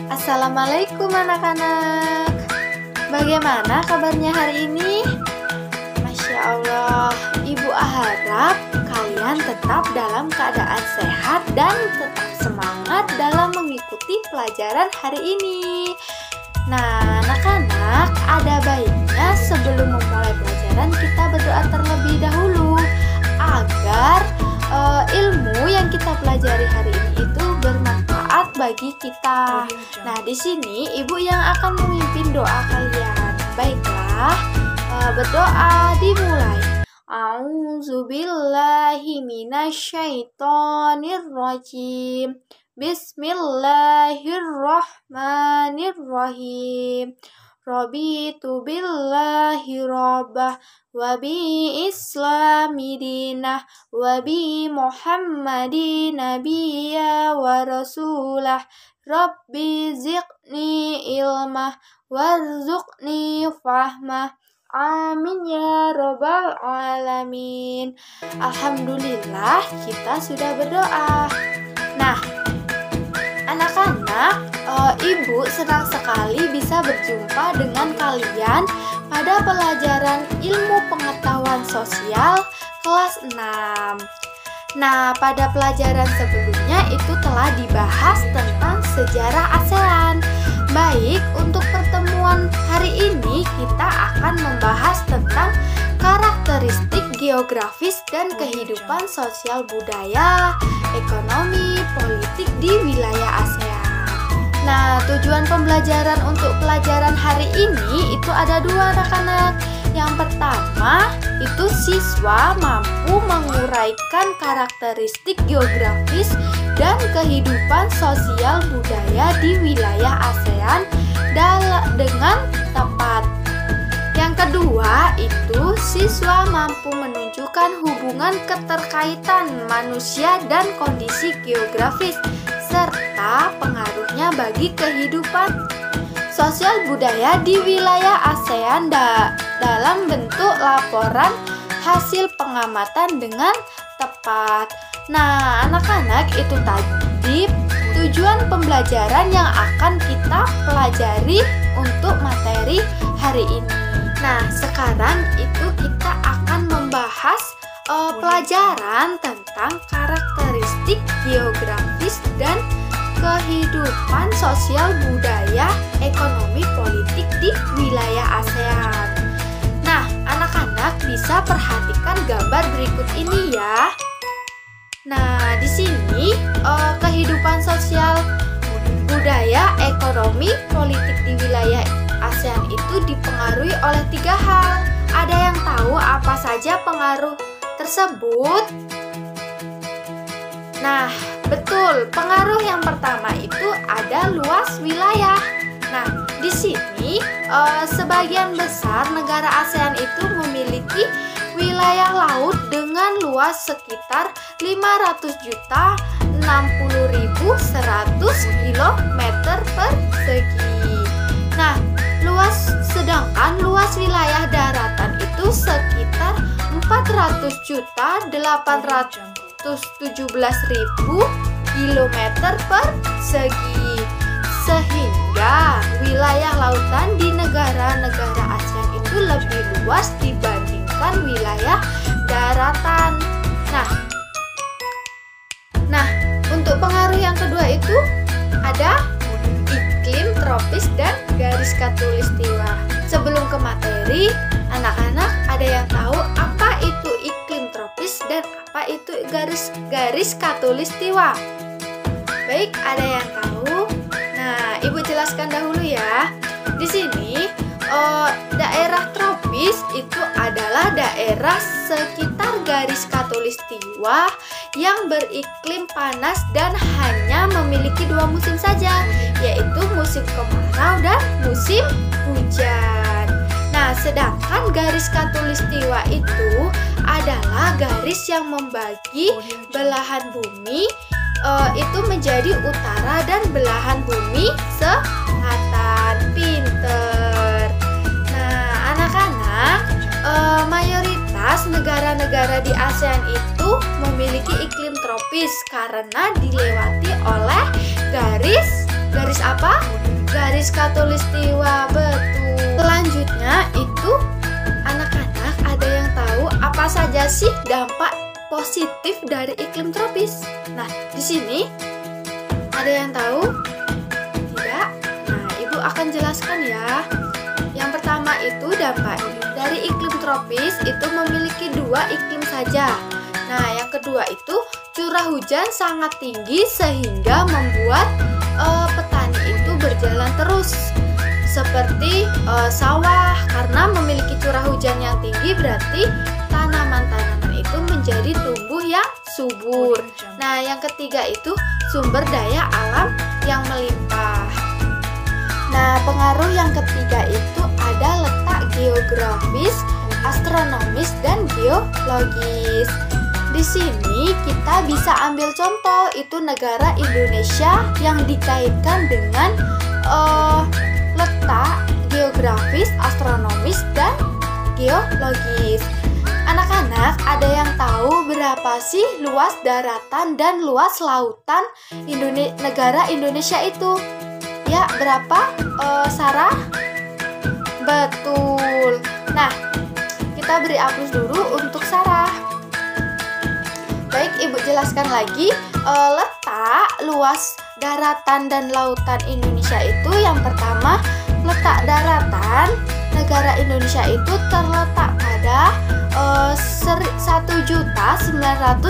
Assalamualaikum anak-anak. Bagaimana kabarnya hari ini? Masya Allah, Ibu harap kalian tetap dalam keadaan sehat dan tetap semangat dalam mengikuti pelajaran hari ini. Nah, anak-anak, ada baiknya sebelum memulai pelajaran kita berdoa terlebih dahulu agar ilmu yang kita pelajari hari ini itu bermanfaat bagi kita. Nah, di sini ibu yang akan memimpin doa kalian. Baiklah, berdoa dimulai. A'udzubillahi minasyaitonirrajim. Bismillahirrahmanirrahim. Raditu billahi rabbah wa bi islami dinah wa bi muhammadin nabiyya wa rasulah. Rabbi zidni ilmah warzuqni fahmah. Amin ya rabbal alamin. Alhamdulillah, kita sudah berdoa. Nah, anak-anak, ibu senang sekali bisa berjumpa dengan kalian pada pelajaran ilmu pengetahuan sosial kelas 6. Nah, pada pelajaran sebelumnya itu telah dibahas tentang sejarah ASEAN. Baik, untuk pertemuan hari ini kita akan membahas tentang karakteristik geografis dan kehidupan sosial budaya, ekonomi, politik di wilayah ASEAN. Nah, tujuan pembelajaran untuk pelajaran hari ini itu ada dua, anak-anak. Yang pertama, itu siswa mampu menguraikan karakteristik geografis dan kehidupan sosial budaya di wilayah ASEAN dengan tepat. Yang kedua, itu siswa mampu menunjukkan hubungan keterkaitan manusia dan kondisi geografis serta pengaruhnya bagi kehidupan sosial budaya di wilayah ASEAN dalam bentuk laporan hasil pengamatan dengan tepat. Nah, anak-anak, itu tadi tujuan pembelajaran yang akan kita pelajari untuk materi hari ini. Nah, sekarang itu kita akan membahas pelajaran tentang karakteristik geografis dan kehidupan sosial budaya, ekonomi, politik di wilayah ASEAN. Nah, anak-anak bisa perhatikan gambar berikut ini ya. Nah, di sini kehidupan sosial budaya, ekonomi, politik di wilayah ASEAN itu dipengaruhi oleh 3 hal. Ada yang tahu apa saja pengaruh tersebut? Nah, betul, pengaruh yang pertama itu ada luas wilayah. Nah, di sini sebagian besar negara ASEAN itu memiliki wilayah laut dengan luas sekitar 500.060.100 km persegi. Nah, sedangkan luas wilayah daratan itu sekitar 400.817.000 km persegi. Sehingga wilayah lautan di negara-negara ASEAN itu lebih luas dibandingkan wilayah daratan. Nah, untuk pengaruh yang kedua itu ada iklim tropis dan garis khatulistiwa. Sebelum ke materi, anak-anak ada yang tahu apa itu iklim tropis dan apa itu garis khatulistiwa? Baik, ada yang tahu? Nah, ibu jelaskan dahulu ya. Di sini daerah tropis itu adalah daerah sekitar garis khatulistiwa yang beriklim panas dan hanya memiliki 2 musim saja, yaitu musim kemarau dan musim hujan. Nah, sedangkan garis khatulistiwa itu adalah garis yang membagi belahan bumi itu menjadi utara dan belahan bumi selatan. Pinter. Nah, anak-anak, mayoritas negara-negara di ASEAN itu memiliki iklim tropis karena dilewati oleh garis apa? garis khatulistiwa, betul. Selanjutnya itu anak-anak ada yang tahu apa saja sih dampak positif dari iklim tropis? Nah, di sini ada yang tahu? Tidak? Nah, Ibu akan jelaskan ya. Yang pertama itu dampak dari iklim tropis itu memiliki 2 iklim saja. Nah, yang kedua itu curah hujan sangat tinggi sehingga membuat petani itu berjalan terus. Seperti sawah, karena memiliki curah hujan yang tinggi berarti tanaman-tanaman itu menjadi tumbuh yang subur. Nah, yang ketiga itu sumber daya alam yang melimpah. Nah, pengaruh yang ketiga itu ada letak geografis, astronomis, dan geologis. Di sini kita bisa ambil contoh, itu negara Indonesia yang dikaitkan dengan letak geografis, astronomis, dan geologis. Anak-anak ada yang tahu berapa sih luas daratan dan luas lautan negara Indonesia itu? Ya, berapa, Sarah? Betul. Nah, kita beri aplaus dulu untuk Sarah. Baik, Ibu jelaskan lagi letak luas daratan dan lautan Indonesia itu. Yang pertama, letak daratan negara Indonesia itu terletak pada 1.922.570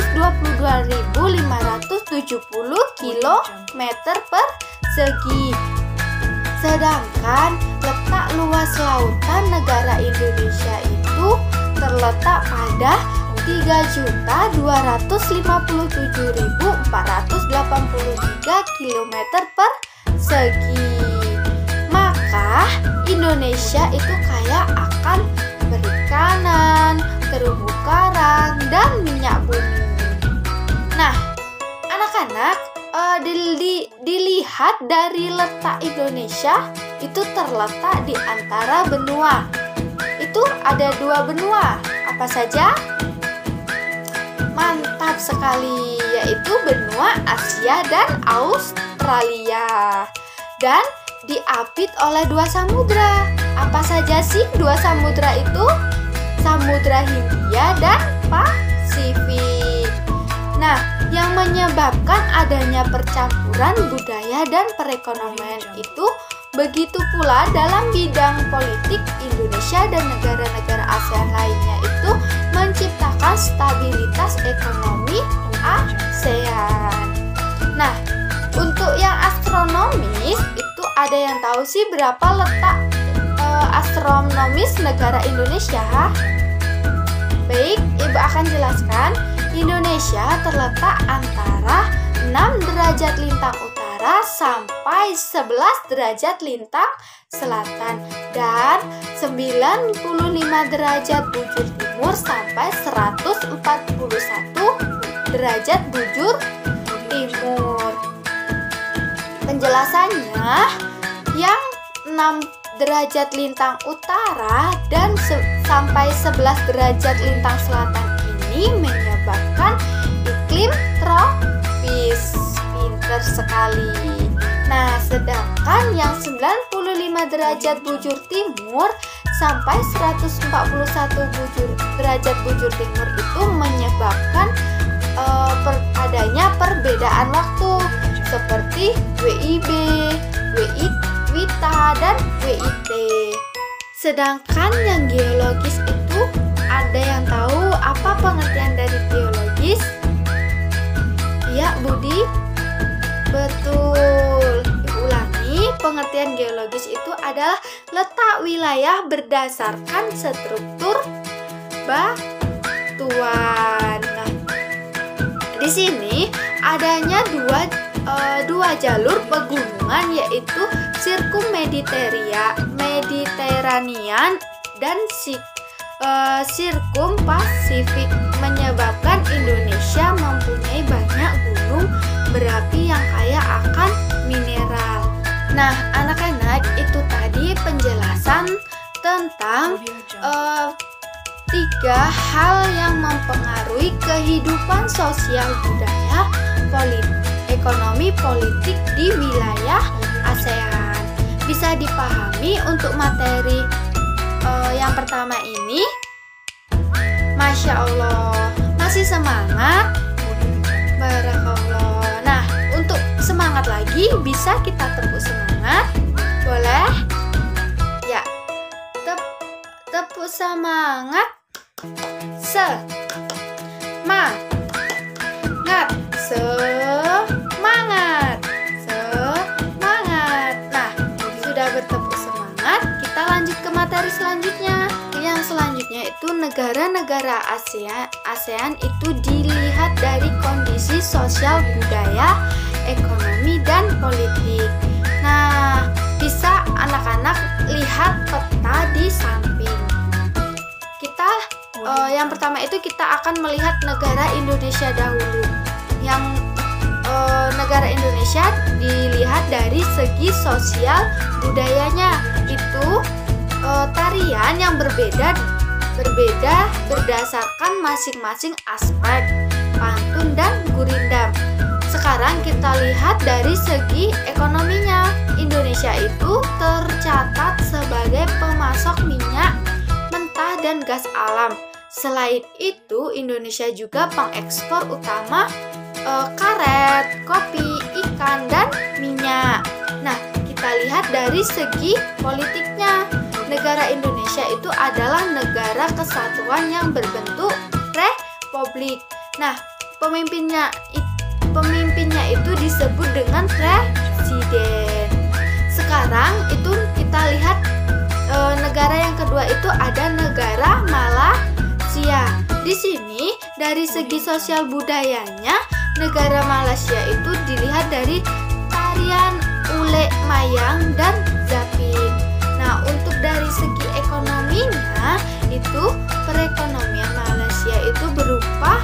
km persegi. Sedangkan letak luas lautan negara Indonesia itu terletak pada 3.257.483 km persegi. Maka Indonesia itu kaya akan perikanan, terumbu karang, dan minyak bumi. Nah, anak-anak, dilihat dari letak Indonesia itu terletak di antara benua. Itu ada 2 benua. Apa saja? Mantap sekali, yaitu benua Asia dan Australia. Dan diapit oleh 2 samudra. Apa saja sih 2 samudra itu? Samudra Hindia dan Pasifik. Nah, yang menyebabkan adanya percampuran budaya dan perekonomian itu begitu pula dalam bidang politik Indonesia dan negara-negara ASEAN lainnya itu menciptakan stabilitas ekonomi ASEAN. Nah, untuk yang astronomis itu ada yang tahu sih berapa letak astronomis negara Indonesia? Baik, Ibu akan jelaskan. Indonesia terletak antara 6 derajat lintang utara sampai 11 derajat lintang selatan dan 95 derajat bujur timur sampai 141 derajat bujur timur. Penjelasannya, yang 6 derajat lintang utara dan sampai 11 derajat lintang selatan ini menyebabkan iklim tropis. Pinter sekali. Nah, sedangkan yang 95 derajat bujur timur sampai 141 derajat bujur timur itu menyebabkan adanya perbedaan waktu seperti WIB, WITA, dan WIT. Sedangkan yang geologis itu ada yang tahu apa pengertian dari geologis? Ya, Budi? Betul. Ulangi, pengertian geologis itu adalah letak wilayah berdasarkan struktur batuan. Nah, di sini adanya dua jalur pegunungan, yaitu sirkum Mediterranean dan sirkum Pasifik, menyebabkan Indonesia mempunyai banyak gunung berapi yang kaya akan mineral. Nah, anak-anak, itu tadi penjelasan tentang 3 hal yang mempengaruhi kehidupan sosial, budaya, ekonomi, politik di wilayah ASEAN. Bisa bisa dipahami untuk materi yang pertama ini. Masya Allah, masih semangat? Barakallah. Nah, untuk semangat lagi bisa kita tepuk semangat. Boleh? Ya. Tepuk semangat. Semangat. Semangat. Semangat. Nah, sudah bertepuk semangat, kita lanjut ke materi selanjutnya. Yang selanjutnya itu negara-negara ASEAN itu dilihat dari kondisi sosial, budaya, ekonomi, dan politik. Nah, bisa anak-anak lihat peta di samping. Kita yang pertama itu kita akan melihat negara Indonesia dahulu. Yang negara Indonesia dilihat dari segi sosial budayanya, itu tarian yang berbeda berdasarkan masing-masing aspek, pantun dan gurindam. Sekarang kita lihat dari segi ekonominya. Indonesia itu tercatat sebagai pemasok minyak mentah dan gas alam. Selain itu, Indonesia juga pengekspor utama karet, kopi, ikan, dan minyak. Nah, kita lihat dari segi politiknya. Negara Indonesia itu adalah negara kesatuan yang berbentuk republik. Nah, pemimpinnya itu disebut dengan presiden. Sekarang itu kita lihat negara yang kedua itu ada negara Malaysia. Di sini dari segi sosial budayanya, negara Malaysia itu dilihat dari tarian ule mayang dan zapin. Nah, untuk dari segi ekonominya itu perekonomian Malaysia itu berupa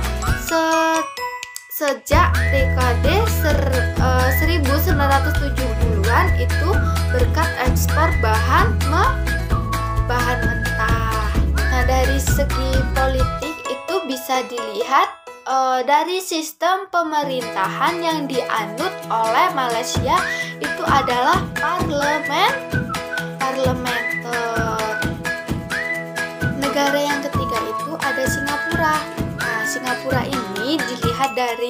sejak dekade 1970-an itu berkat ekspor bahan mentah. Nah, dari segi politik itu bisa dilihat dari sistem pemerintahan yang dianut oleh Malaysia itu adalah parlementer. Negara yang ketiga itu ada Singapura. Nah, Singapura ini dilihat dari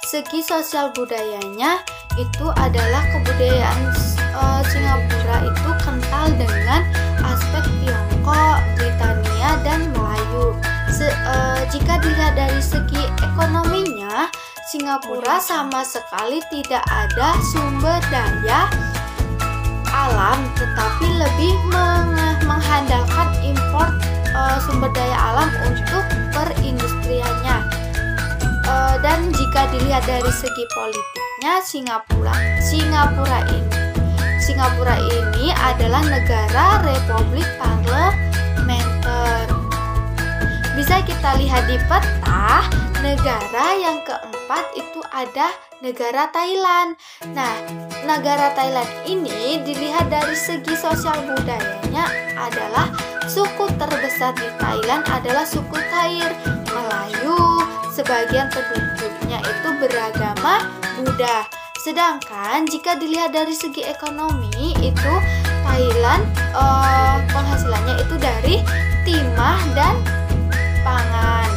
segi sosial budayanya, itu adalah kebudayaan Singapura itu kental dengan aspek Tiongkok, Britania, dan Melayu. Jika dilihat dari segi ekonominya, Singapura sama sekali tidak ada sumber daya alam, tetapi lebih mengandalkan impor sumber daya alam untuk perindustriannya. Dan jika dilihat dari segi politiknya, Singapura ini adalah negara republik parlementer. Bisa kita lihat di peta, negara yang keempat itu ada negara Thailand. Nah, negara Thailand ini dilihat dari segi sosial budayanya adalah suku terbesar di Thailand adalah suku Thai, Melayu. Sebagian penduduknya itu beragama Buddha. Sedangkan jika dilihat dari segi ekonomi itu Thailand penghasilannya itu dari timah dan pangan.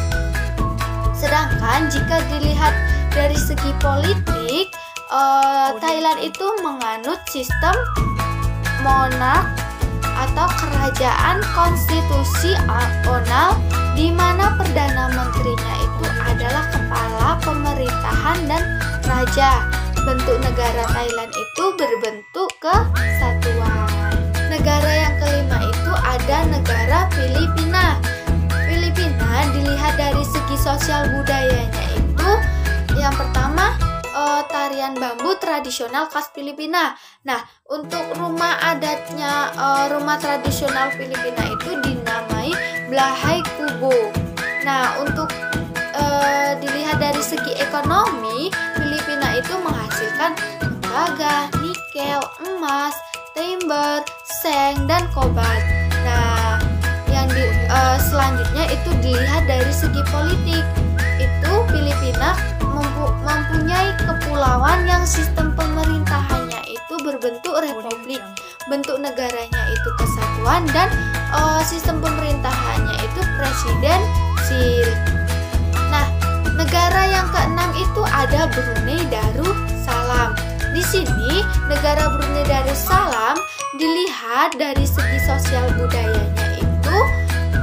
Sedangkan jika dilihat dari segi politik, Thailand itu menganut sistem monark atau kerajaan konstitusional, di mana perdana menterinya itu adalah kepala pemerintahan dan raja. Bentuk negara Thailand itu berbentuk kesatuan. Negara yang kelima itu ada negara Filipina. Filipina dilihat dari segi sosial budayanya itu yang pertama tarian bambu tradisional khas Filipina. Nah, untuk rumah adatnya rumah tradisional Filipina itu dinamai Blahay Kubo. Nah, untuk dilihat dari segi ekonomi, Filipina itu menghasilkan tembaga, nikel, emas, timber, seng, dan kobalt. Nah, yang selanjutnya itu dilihat dari segi politik. Itu Filipina mempunyai kepulauan yang sistem pemerintahannya itu berbentuk republik. Bentuk negaranya itu kesatuan dan sistem pemerintahannya itu presidensil. Nah, negara yang keenam itu ada Brunei Darussalam. Di sini negara Brunei Darussalam dilihat dari segi sosial budayanya itu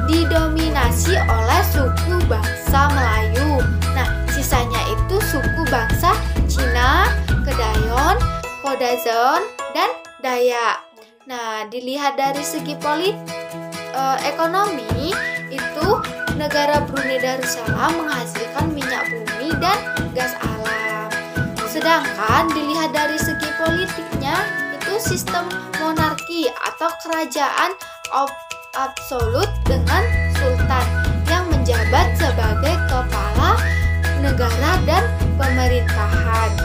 didominasi oleh suku bangsa Melayu. Nah, sisanya itu suku bangsa Cina, Kedaton, Kodazon, dan Dayak. Nah, dilihat dari segi ekonomi itu negara Brunei Darussalam menghasilkan minyak bumi dan gas alam. Sedangkan dilihat dari segi politiknya itu sistem monarki atau kerajaan absolut dengan sultan yang menjabat sebagai kepala negara dan pemerintahan.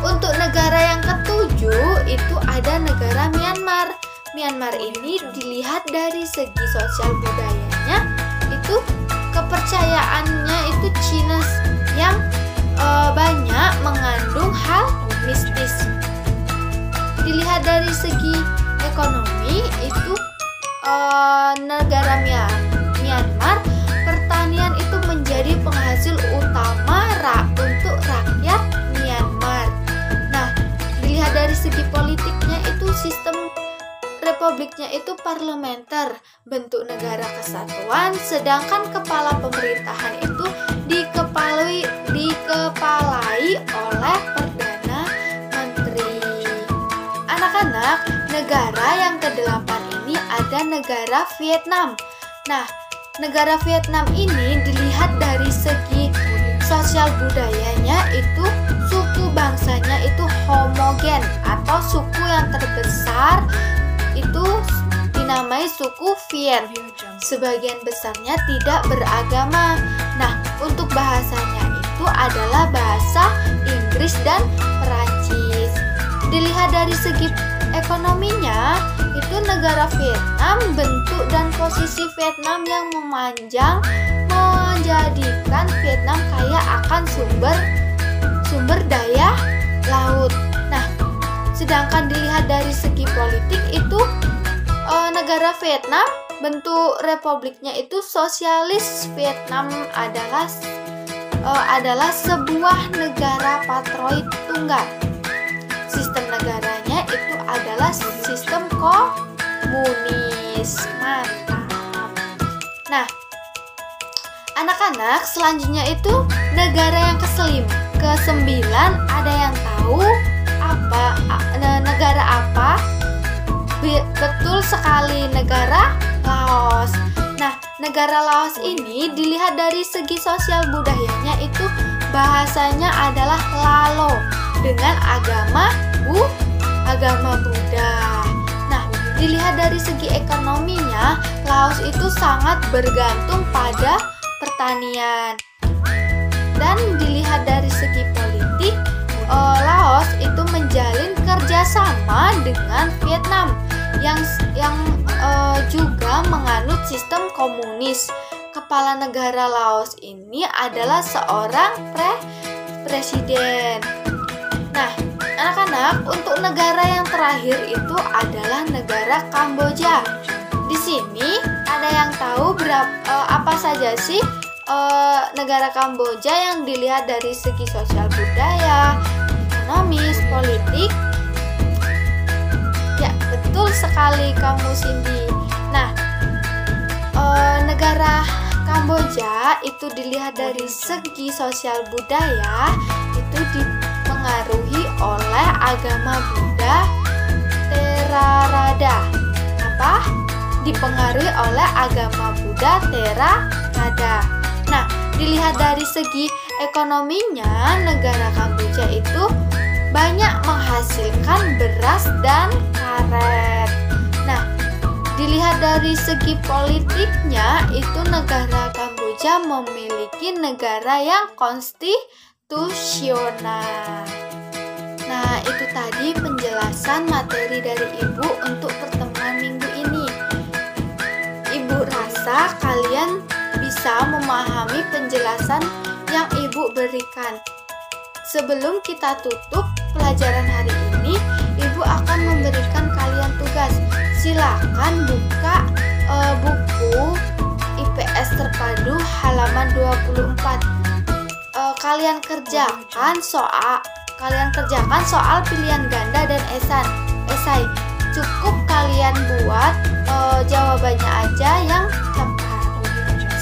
Untuk negara yang ketujuh itu ada negara Myanmar. Myanmar ini dilihat dari segi sosial budayanya itu kepercayaannya itu Cina yang banyak mengandung hal mistis. Dilihat dari segi ekonomi itu negara Myanmar pertanian itu menjadi penghasil utama untuk rakyat Myanmar. Nah, dilihat dari segi politiknya itu sistem republiknya itu parlementer, bentuk negara kesatuan, sedangkan kepala pemerintahan itu dikepalai oleh Perdana Menteri. Anak-anak, negara yang kedelapan ini ada negara Vietnam. Nah, negara Vietnam ini dilihat dari segi sosial budayanya itu suku bangsanya itu homogen atau suku yang terbesar itu dinamai suku Viet. Sebagian besarnya tidak beragama. Nah, untuk bahasanya itu adalah bahasa Inggris dan Perancis. Dilihat dari segi ekonominya, itu negara Vietnam, bentuk dan posisi Vietnam yang memanjang menjadikan Vietnam kaya akan sumber daya laut. Nah, sedangkan dilihat dari segi politik itu negara Vietnam, bentuk republiknya itu sosialis. Vietnam adalah sebuah negara patriot tunggal. Sistem negaranya itu adalah sistem komunis. Mantap. Nah, anak-anak, selanjutnya itu negara yang kesembilan, ada yang tahu negara apa? Betul sekali, negara Laos. Nah, negara Laos ini dilihat dari segi sosial budayanya itu bahasanya adalah Lalo dengan agama Buddha. Nah, dilihat dari segi ekonominya, Laos itu sangat bergantung pada pertanian. Dan dilihat dari segi politik, Laos itu menjalin kerjasama dengan Vietnam yang juga menganut sistem komunis. Kepala negara Laos ini adalah seorang presiden. Nah, anak-anak, untuk negara yang terakhir itu adalah negara Kamboja. Di sini ada yang tahu apa saja sih negara Kamboja yang dilihat dari segi sosial budaya, ekonomis, politik? Ya, betul sekali kamu, Cindy. Nah, negara Kamboja itu dilihat dari segi sosial budaya itu dipengaruhi oleh agama Buddha Theravada. Dipengaruhi oleh agama Buddha Theravada. Nah, dilihat dari segi ekonominya, negara Kamboja itu banyak menghasilkan beras dan karet. Nah, dilihat dari segi politiknya, itu negara Kamboja memiliki negara yang konstitusional. Nah, itu tadi penjelasan materi dari Ibu untuk pertemuan minggu ini. Ibu rasa kalian bisa memahami penjelasan yang Ibu berikan. Sebelum kita tutup pelajaran hari ini, Ibu Ibu akan memberikan kalian tugas. Silakan buka buku IPS Terpadu halaman 24. Kalian kerjakan soal pilihan ganda dan esai. Cukup kalian buat jawabannya aja yang tepat.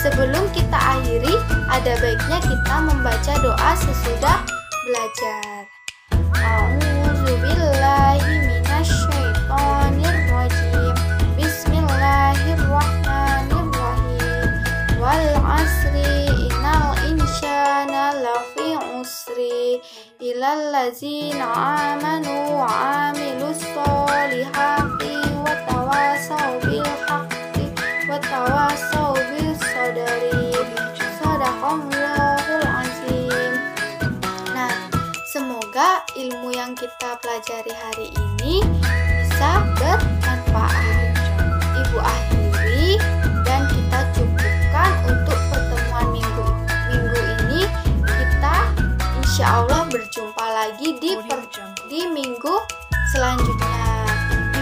Sebelum kita akhiri, ada baiknya kita membaca doa sesudah belajar. A'udzubillahi minasyaitonirrajim. Bismillahirrahmanirrahim. Wal asri innal insana lafi usri illal ladzina amanu wa amilus solihati wa tawasaw bil haqqi wa tawasaw bis sabri. Shadaqallahul azim. Nah, semoga ilmu yang kita pelajari hari ini bisa bermanfaat. Ibu akhiri dan kita cukupkan untuk pertemuan minggu ini. Kita insya Allah berjumpa lagi di minggu selanjutnya.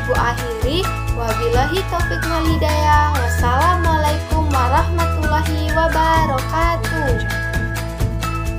Ibu akhiri, wabillahi taufiq wal hidayah.